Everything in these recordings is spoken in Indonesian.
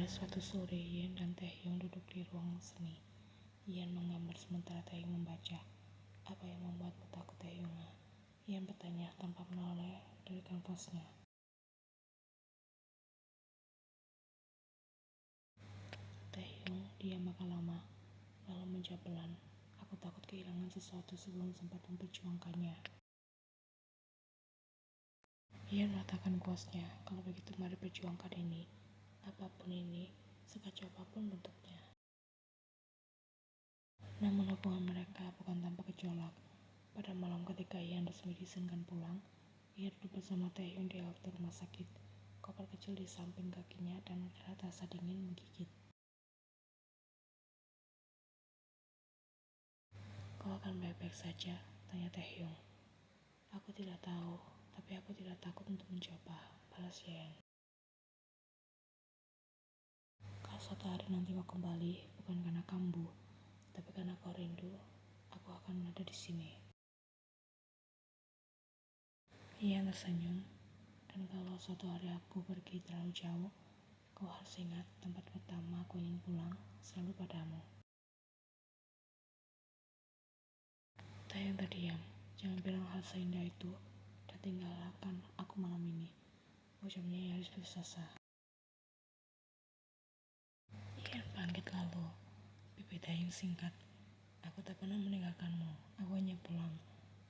Pada suatu sore, Yen dan Taehyung duduk di ruang seni. Yen menggambar sementara Taehyung membaca. Apa yang membuatmu takut, Taehyung? Yen bertanya tanpa menoleh dari kanvasnya. Taehyung diam agak lama, lalu menjawab pelan. Aku takut kehilangan sesuatu sebelum sempat memperjuangkannya. Yen mengatakan kuasnya, kalau begitu mari perjuangkan ini. Apapun ini, sekacau apapun bentuknya. Namun hubungan mereka bukan tanpa gejolak. Pada malam ketika Ian resmi diizinkan pulang, ia duduk bersama Taehyung di altar rumah sakit. Koper kecil di samping kakinya dan udara terasa dingin menggigit. Kau akan baik-baik saja? Tanya Taehyung. Aku tidak tahu, tapi aku tidak takut untuk mencoba, balas Ian. Kalau suatu hari nanti mau kembali, bukan karena kambuh, tapi karena kau rindu, aku akan ada di sini. Ia tersenyum, dan kalau suatu hari aku pergi terlalu jauh, kau harus ingat tempat pertama aku ingin pulang selalu padamu. Taehyung terdiam. Jangan bilang hal seindah itu dan tinggalkan aku malam ini. Ucapnya nyaris putus asa. Ia bangkit lalu. Pipi Taehyung singkat. Aku tak pernah meninggalkanmu. Aku hanya pulang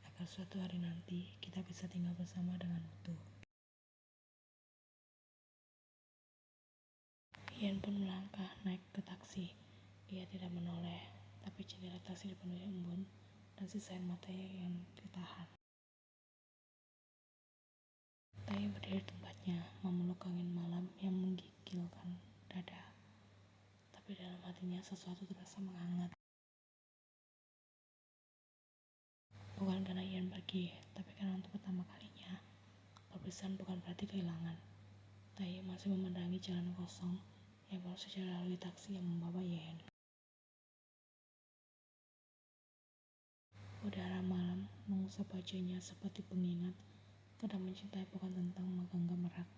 agar suatu hari nanti kita bisa tinggal bersama dengan utuh. Ian pun melangkah naik ke taksi. Dia tidak menoleh, tapi jendela taksi dipenuhi embun dan sisa air matanya yang ditahan. Taehyung berdiri di tempatnya, memeluk angin malam yang menggigilkan dada. Tapi dalam hatinya sesuatu terasa menghangat. Bukan karena Ian pergi, tapi karena untuk pertama kalinya, perpisahan bukan berarti kehilangan. Taehyung masih memandangi jalan kosong yang baru saja lalui taksi yang membawa Ian. Udara malam mengusap wajahnya seperti pengingat. Kadang mencintai bukan tentang menggenggam erat,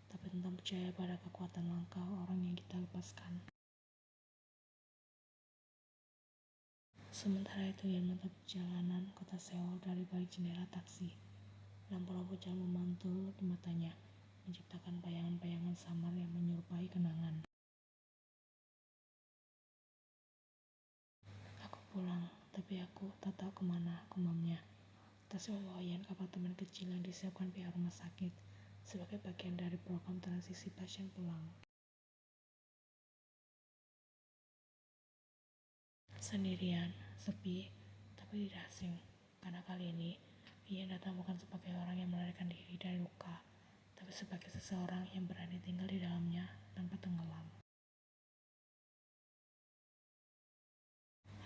tapi tentang percaya pada kekuatan langkah orang yang kita lepaskan. Sementara itu Ian menatap perjalanan kota Seoul dari balik jendela taksi. Lampu-lampu jalan memantul di matanya, menciptakan bayangan-bayangan samar yang menyerupai kenangan. Aku pulang, tapi aku tak tahu kemana, gumamnya. Taksi membawa Ian ke apartemen kecil yang disiapkan pihak rumah sakit sebagai bagian dari program transisi pasien pulang. Sendirian, sepi, tapi tidak asing. Karena kali ini, Ian datang bukan sebagai orang yang melarikan diri dari luka, tapi sebagai seseorang yang berani tinggal di dalamnya tanpa tenggelam.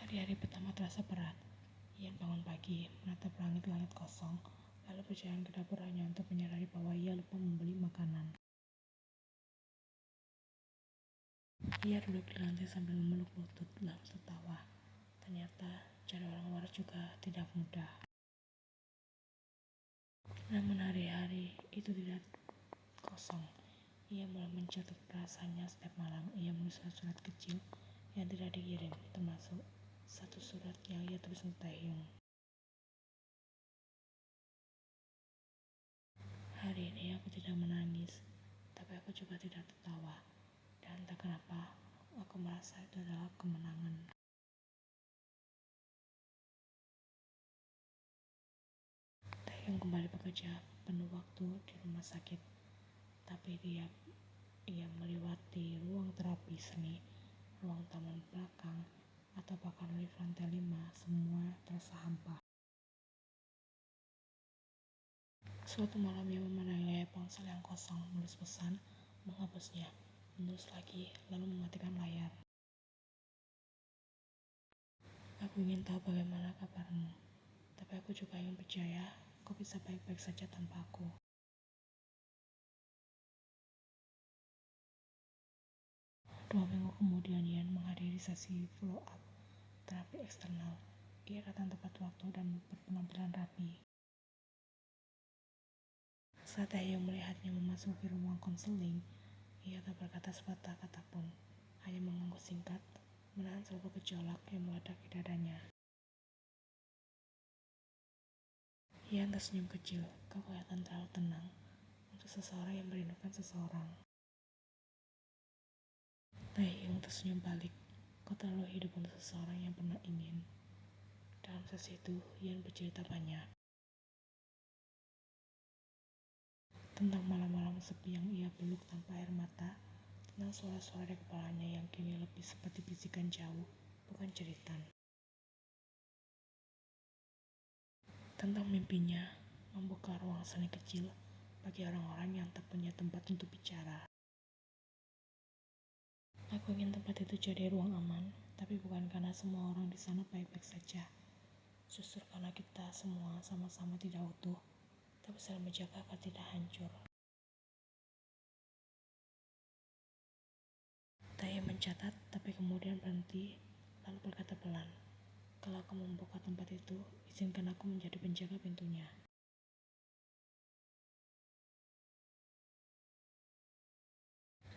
Hari-hari pertama terasa berat. Ian bangun pagi, menatap langit-langit kosong, lalu berjalan ke dapur hanya untuk menyadari bahwa ia lupa membeli makanan. Ia duduk di lantai sambil memeluk lutut lalu tertawa. Ternyata cari orang waras juga tidak mudah. Namun hari-hari itu tidak kosong. Ia mulai mencatat perasaannya setiap malam. Ia menulis surat-surat kecil yang tidak dikirim, termasuk satu surat yang ia tulis untuk Taehyung. Hari ini aku tidak menangis, tapi aku juga tidak tertawa. Dan entah kenapa, aku merasa itu adalah kemenangan. Taehyung kembali bekerja penuh waktu di rumah sakit. Tapi ia melewati ruang terapi seni, ruang taman belakang, atau bahkan lift lantai 5, semua terasa hampa. Suatu malam ia memandangi layar ponsel yang kosong, menulis pesan, menghapusnya, menulis lagi, lalu mematikan layar. Aku ingin tahu bagaimana kabarmu, tapi aku juga ingin percaya kau bisa baik-baik saja tanpa aku. 2 minggu kemudian Ian menghadiri sesi follow up terapi eksternal. Ia datang tepat waktu dan berpenampilan rapi. Saat Taehyung melihatnya memasuki ruang konseling, Ia tak berkata sepatah kata pun, hanya mengangguk singkat, menahan seluruh gejolak yang meledak di dadanya. Ia tersenyum kecil, kau kelihatan terlalu tenang untuk seseorang yang merindukan seseorang. Taehyung tersenyum balik, kau terlalu hidup untuk seseorang yang pernah ingin. Dalam sesi itu, Ian bercerita banyak tentang malam-malam sepi yang ia peluk tanpa air mata, tentang suara-suara di kepalanya yang kini lebih seperti bisikan jauh, bukan cerita. Tentang mimpinya membuka ruang seni kecil bagi orang-orang yang tak punya tempat untuk bicara. Aku ingin tempat itu jadi ruang aman, tapi bukan karena semua orang di sana baik-baik saja. Justru karena kita semua sama-sama tidak utuh, tapi saling menjaga agar tidak hancur. Taehyung mencatat, tapi kemudian berhenti, lalu berkata pelan, kalau kamu membuka tempat itu, izinkan aku menjadi penjaga pintunya.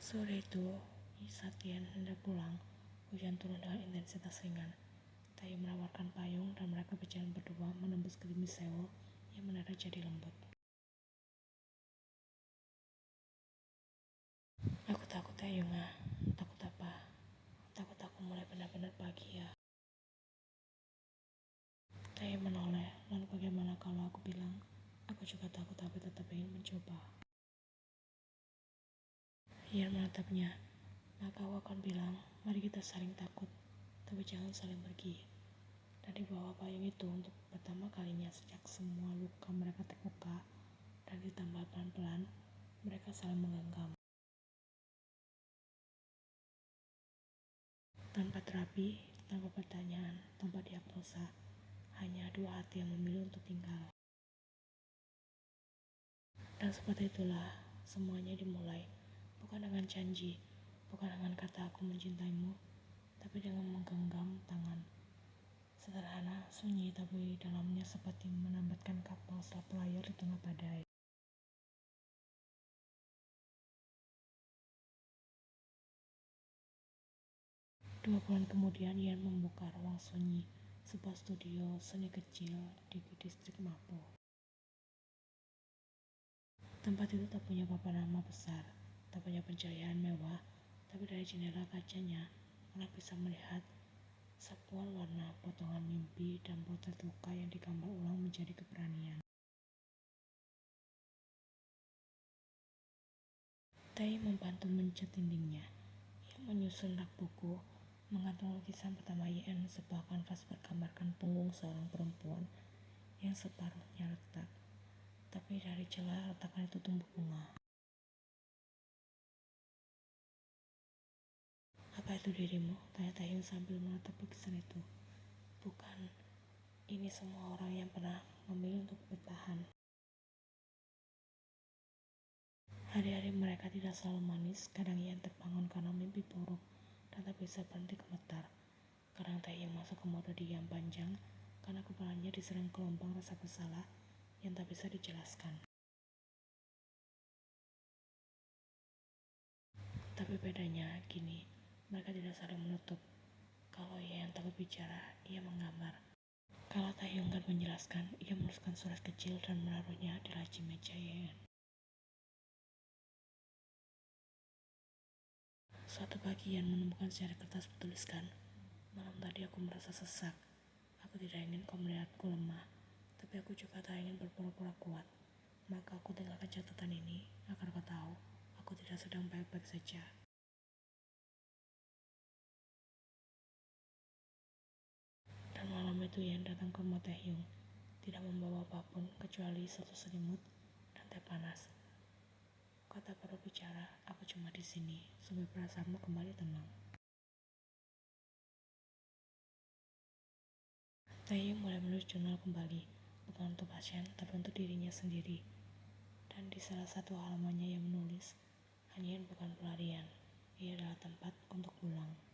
Sore itu, saat Ian hendak pulang, hujan turun dengan intensitas ringan. Taehyung menawarkan payung dan mereka berjalan berdua menembus gerimis Seoul yang mendadak jadi lembut. Aku takut Taehyung, takut apa? Takut aku mulai benar-benar bahagia. Taehyung menoleh, lalu bagaimana kalau aku bilang, aku juga takut tapi tetap ingin mencoba. Ian menatapnya, maka aku akan bilang, mari kita saling takut, tapi jangan saling pergi. Dan di bawah payung itu untuk pertama kalinya sejak semua luka mereka terbuka dan ditambah pelan-pelan, mereka saling menggenggam. Tanpa terapi, tanpa pertanyaan, tanpa diagnosa, hanya dua hati yang memilih untuk tinggal. Dan seperti itulah semuanya dimulai, bukan dengan janji, bukan dengan kata aku mencintaimu, tapi dengan menggenggam tangan. Sederhana, sunyi, tapi dalamnya seperti menambatkan kapal setelah pelayar di tengah badai. Dua bulan kemudian, Ian membuka ruang sunyi, sebuah studio seni kecil di distrik Mapo. Tempat itu tak punya papan nama besar, tak punya pencahayaan mewah, tapi dari jendela kacanya, orang bisa melihat sapuan warna, potongan mimpi, dan potret luka yang digambar ulang menjadi keberanian. Taehyung membantu mencat dindingnya. Ia menyusun rak buku, mengantung lukisan pertama Ian, sebuah kanvas bergambarkan punggung seorang perempuan yang separuhnya retak, tapi dari celah retakan itu tumbuh bunga. Apa itu dirimu? Tanya Taehyung sambil menatap lukisan itu. Bukan, ini semua orang yang pernah memilih untuk bertahan. Hari-hari mereka tidak selalu manis, kadang Ian terbangun karena mimpi buruk dan tak bisa berhenti gemetar. Kadang Taehyung masuk ke mode diam panjang karena kepalanya diserang gelombang rasa bersalah yang tak bisa dijelaskan. Tapi bedanya gini, mereka tidak saling menutup. Kalau ia yang takut bicara, ia menggambar. Kalau Taehyung enggan menjelaskan, ia menuliskan surat kecil dan menaruhnya di laci meja Ian. Suatu pagi Ian menemukan secari kertas bertuliskan, malam tadi aku merasa sesak. Aku tidak ingin kau melihatku lemah, tapi aku juga tak ingin berpura-pura kuat. Maka aku tinggalkan catatan ini agar kau tahu, aku tidak sedang baik-baik saja. Dan malam itu Ian datang ke rumah Taehyung, tidak membawa apapun kecuali satu selimut dan teh panas. Kau tak perlu bicara, aku cuma di sini supaya perasaanmu kembali tenang. Taehyung mulai menulis jurnal kembali, bukan untuk pasien, tapi untuk dirinya sendiri. Dan di salah satu halamannya yang menulis, hanya bukan pelarian, ia adalah tempat untuk pulang.